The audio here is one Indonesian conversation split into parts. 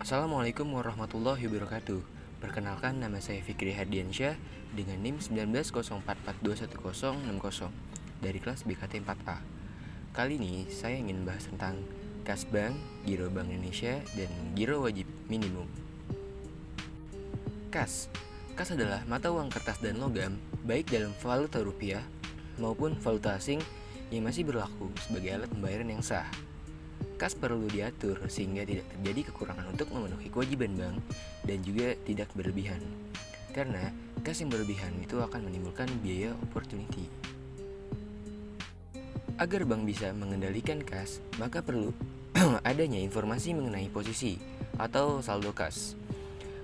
Assalamualaikum warahmatullahi wabarakatuh. Perkenalkan, nama saya Fikri Hardiansyah dengan NIM 1904421060 dari kelas BKT 4A. Kali ini saya ingin membahas tentang kas bank, giro Bank Indonesia, dan giro wajib minimum. Kas adalah mata uang kertas dan logam, baik dalam valuta rupiah maupun valuta asing yang masih berlaku sebagai alat pembayaran yang sah. Kas perlu diatur sehingga tidak terjadi kekurangan untuk memenuhi kewajiban bank dan juga tidak berlebihan. Karena kas yang berlebihan itu akan menimbulkan biaya opportunity. Agar bank bisa mengendalikan kas, maka perlu adanya informasi mengenai posisi atau saldo kas.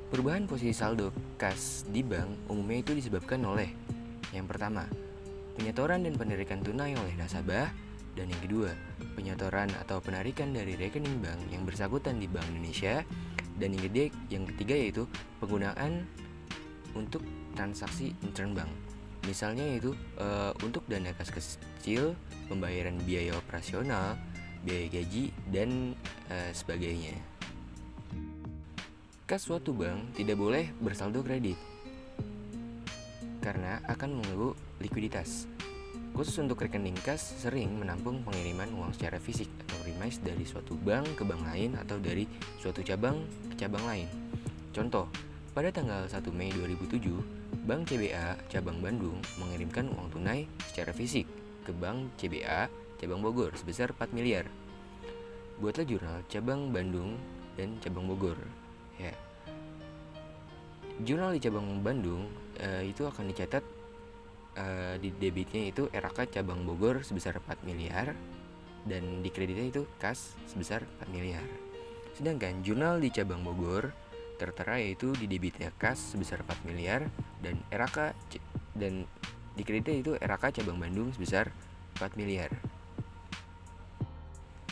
Perubahan posisi saldo kas di bank umumnya itu disebabkan oleh yang pertama, penyetoran dan penarikan tunai oleh nasabah. Dan yang kedua, penyetoran atau penarikan dari rekening bank yang bersangkutan di Bank Indonesia. Dan yang ketiga yaitu penggunaan untuk transaksi interbank. Misalnya yaitu untuk dana kas kecil, pembayaran biaya operasional, biaya gaji, dan sebagainya. Kas suatu bank tidak boleh bersaldo kredit karena akan mengganggu likuiditas. Khusus untuk rekening kas sering menampung pengiriman uang secara fisik atau remise dari suatu bank ke bank lain atau dari suatu cabang ke cabang lain. Contoh, pada tanggal 1 Mei 2007, Bank CBA cabang Bandung mengirimkan uang tunai secara fisik ke Bank CBA cabang Bogor sebesar 4 miliar. Buatlah jurnal cabang Bandung dan cabang Bogor. Ya. Jurnal di cabang Bandung itu akan dicatat di debitnya itu RAK cabang Bogor sebesar 4 miliar dan di kreditnya itu kas sebesar 4 miliar. Sedangkan jurnal di cabang Bogor tertera yaitu di debitnya kas sebesar 4 miliar dan dan di kreditnya itu RAK cabang Bandung sebesar 4 miliar.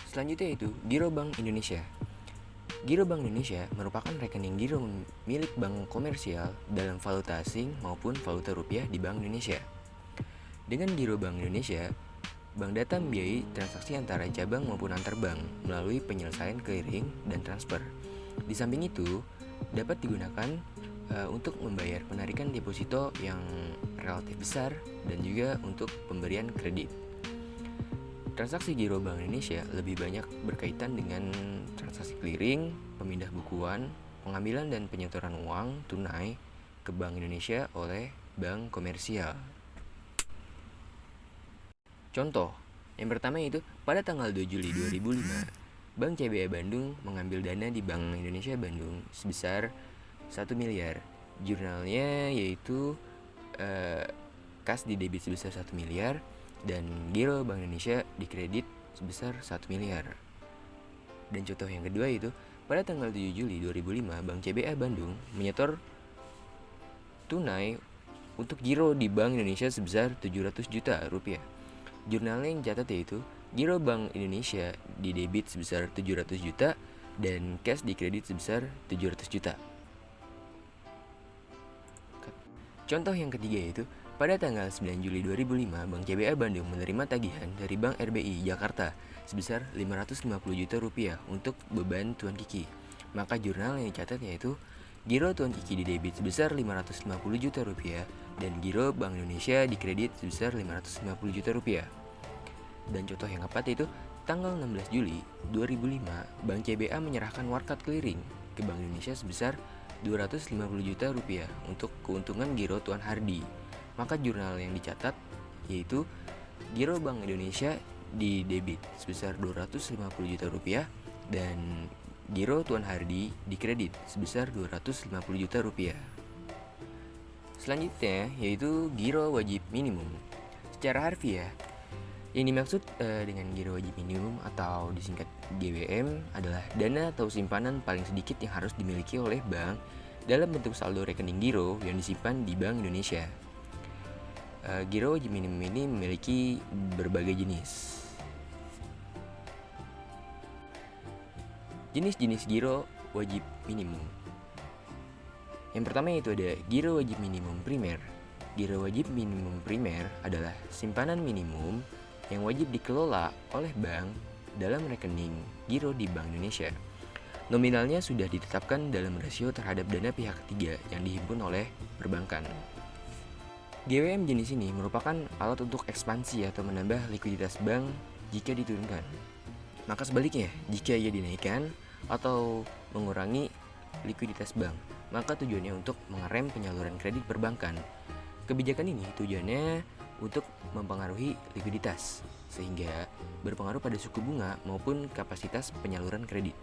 Selanjutnya itu giro Bank Indonesia. Giro Bank Indonesia merupakan rekening giro milik bank komersial dalam valuta asing maupun valuta rupiah di Bank Indonesia. Dengan giro Bank Indonesia, bank data membiayai transaksi antara cabang maupun antar bank melalui penyelesaian clearing dan transfer. Di samping itu, dapat digunakan untuk membayar penarikan deposito yang relatif besar dan juga untuk pemberian kredit. Transaksi giro Bank Indonesia lebih banyak berkaitan dengan transaksi clearing, pemindah bukuan, pengambilan dan penyetoran uang tunai ke Bank Indonesia oleh bank komersial. Contoh, yang pertama itu pada tanggal 2 Juli 2005, Bank CBA Bandung mengambil dana di Bank Indonesia Bandung sebesar 1 miliar. Jurnalnya yaitu kas di debit sebesar 1 miliar dan giro Bank Indonesia dikredit sebesar 1 miliar. Dan contoh yang kedua itu pada tanggal 7 Juli 2005 Bank CBA Bandung menyetor tunai untuk giro di Bank Indonesia sebesar 700 juta rupiah. Jurnalnya yang catat yaitu giro Bank Indonesia di debit sebesar 700 juta dan cash dikredit sebesar 700 juta. Contoh yang ketiga yaitu pada tanggal 9 Juli 2005, Bank CBA Bandung menerima tagihan dari Bank RBI Jakarta sebesar 550 juta rupiah untuk beban Tuan Kiki. Maka jurnal yang dicatat yaitu giro Tuan Kiki di debit sebesar 550 juta rupiah dan giro Bank Indonesia dikredit sebesar 550 juta rupiah. Dan contoh yang keempat yaitu tanggal 16 Juli 2005, Bank CBA menyerahkan warkat clearing ke Bank Indonesia sebesar 250 juta rupiah untuk keuntungan giro Tuan Hardi. Maka jurnal yang dicatat yaitu giro Bank Indonesia di debit sebesar 250 juta rupiah dan giro Tuan Hardi di kredit sebesar 250 juta rupiah. Selanjutnya yaitu giro wajib minimum. Secara harfiah, yang dimaksud dengan giro wajib minimum atau disingkat GWM adalah dana atau simpanan paling sedikit yang harus dimiliki oleh bank dalam bentuk saldo rekening giro yang disimpan di Bank Indonesia. Giro wajib minimum ini memiliki berbagai jenis. Jenis-jenis giro wajib minimum. Yang pertama yaitu ada giro wajib minimum primer. Giro wajib minimum primer adalah simpanan minimum yang wajib dikelola oleh bank dalam rekening giro di Bank Indonesia. Nominalnya sudah ditetapkan dalam rasio terhadap dana pihak ketiga yang dihimpun oleh perbankan. GWM jenis ini merupakan alat untuk ekspansi atau menambah likuiditas bank jika diturunkan. Maka sebaliknya, jika ia dinaikkan atau mengurangi likuiditas bank, maka tujuannya untuk mengerem penyaluran kredit perbankan. Kebijakan ini tujuannya untuk mempengaruhi likuiditas, sehingga berpengaruh pada suku bunga maupun kapasitas penyaluran kredit.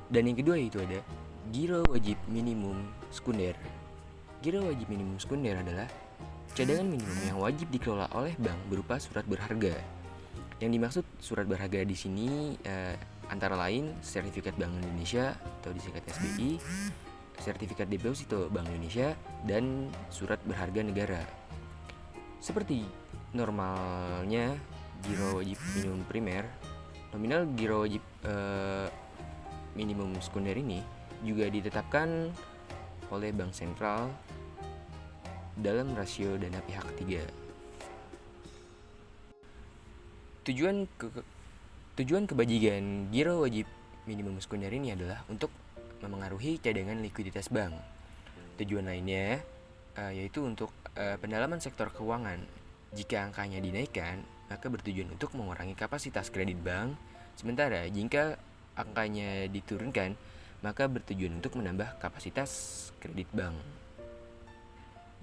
Dan yang kedua itu ada giro wajib minimum sekunder. Giro wajib minimum sekunder adalah cadangan minimum yang wajib dikelola oleh bank berupa surat berharga. Yang dimaksud surat berharga di sini antara lain sertifikat Bank Indonesia atau disingkat SBI, sertifikat deposito Bank Indonesia, dan surat berharga negara. Seperti normalnya giro wajib minimum primer, nominal giro wajib minimum sekunder ini juga ditetapkan oleh Bank Sentral dalam rasio dana pihak ketiga. Tujuan kebajikan giro wajib minimum sekunder ini adalah untuk memengaruhi cadangan likuiditas bank. Tujuan lainnya yaitu untuk pendalaman sektor keuangan. Jika angkanya dinaikkan, maka bertujuan untuk mengurangi kapasitas kredit bank. Sementara jika angkanya diturunkan, maka bertujuan untuk menambah kapasitas kredit bank.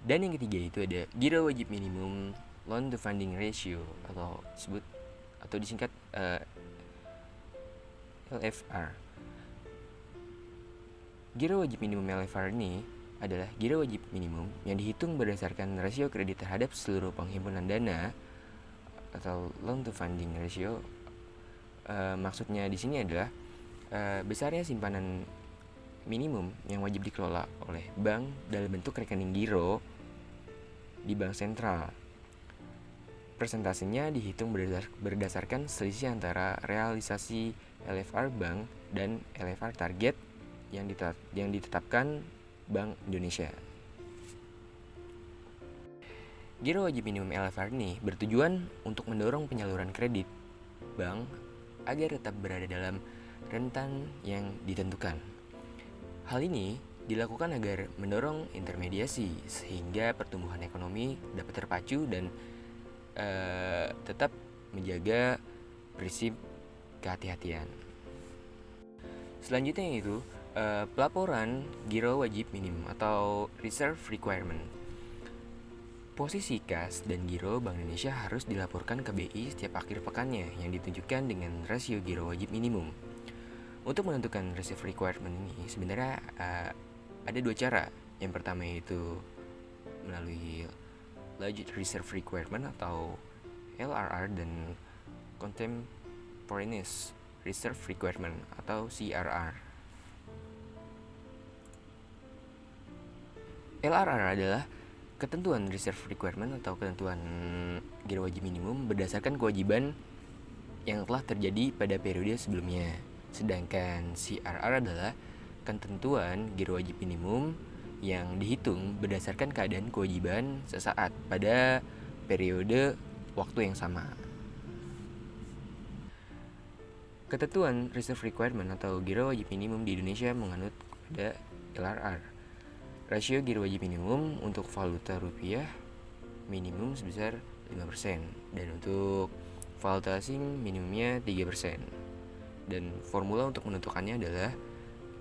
Dan yang ketiga itu ada giro wajib minimum loan to funding ratio atau disingkat LFR. Giro wajib minimum LFR ini adalah giro wajib minimum yang dihitung berdasarkan rasio kredit terhadap seluruh penghimpunan dana atau loan to funding ratio. Maksudnya di sini adalah besarnya simpanan minimum yang wajib dikelola oleh bank dalam bentuk rekening giro di bank sentral. Persentasenya dihitung berdasarkan selisih antara realisasi LFR bank dan LFR target yang ditetapkan Bank Indonesia. Giro wajib minimum LFR ini bertujuan untuk mendorong penyaluran kredit bank agar tetap berada dalam rentan yang ditentukan. Hal ini dilakukan agar mendorong intermediasi sehingga pertumbuhan ekonomi dapat terpacu dan tetap menjaga prinsip kehati-hatian. Selanjutnya yaitu pelaporan giro wajib minimum atau reserve requirement. Posisi kas dan giro Bank Indonesia harus dilaporkan ke BI setiap akhir pekannya yang ditunjukkan dengan rasio giro wajib minimum. Untuk menentukan reserve requirement ini sebenarnya ada dua cara. Yang pertama yaitu melalui Legit Reserve Requirement atau LRR dan Contemporaneous Reserve Requirement atau CRR. LRR adalah ketentuan reserve requirement atau ketentuan giro wajib minimum berdasarkan kewajiban yang telah terjadi pada periode sebelumnya. Sedangkan CRR adalah ketentuan giro wajib minimum yang dihitung berdasarkan keadaan kewajiban sesaat pada periode waktu yang sama. Ketentuan reserve requirement atau giro wajib minimum di Indonesia menganut pada LRR. Rasio giro wajib minimum untuk valuta rupiah minimum sebesar 5% dan untuk valuta asing minimumnya 3%. Dan formula untuk menentukannya adalah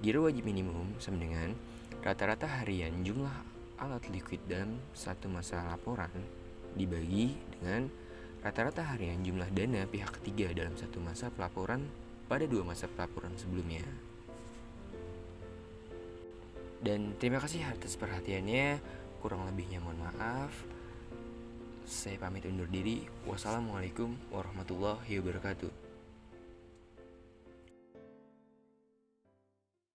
giro wajib minimum sama dengan rata-rata harian jumlah alat likuid dalam satu masa laporan dibagi dengan rata-rata harian jumlah dana pihak ketiga dalam satu masa pelaporan pada 2 masa pelaporan sebelumnya. Dan terima kasih atas perhatiannya. Kurang lebihnya mohon maaf. Saya pamit undur diri. Wassalamualaikum warahmatullahi wabarakatuh.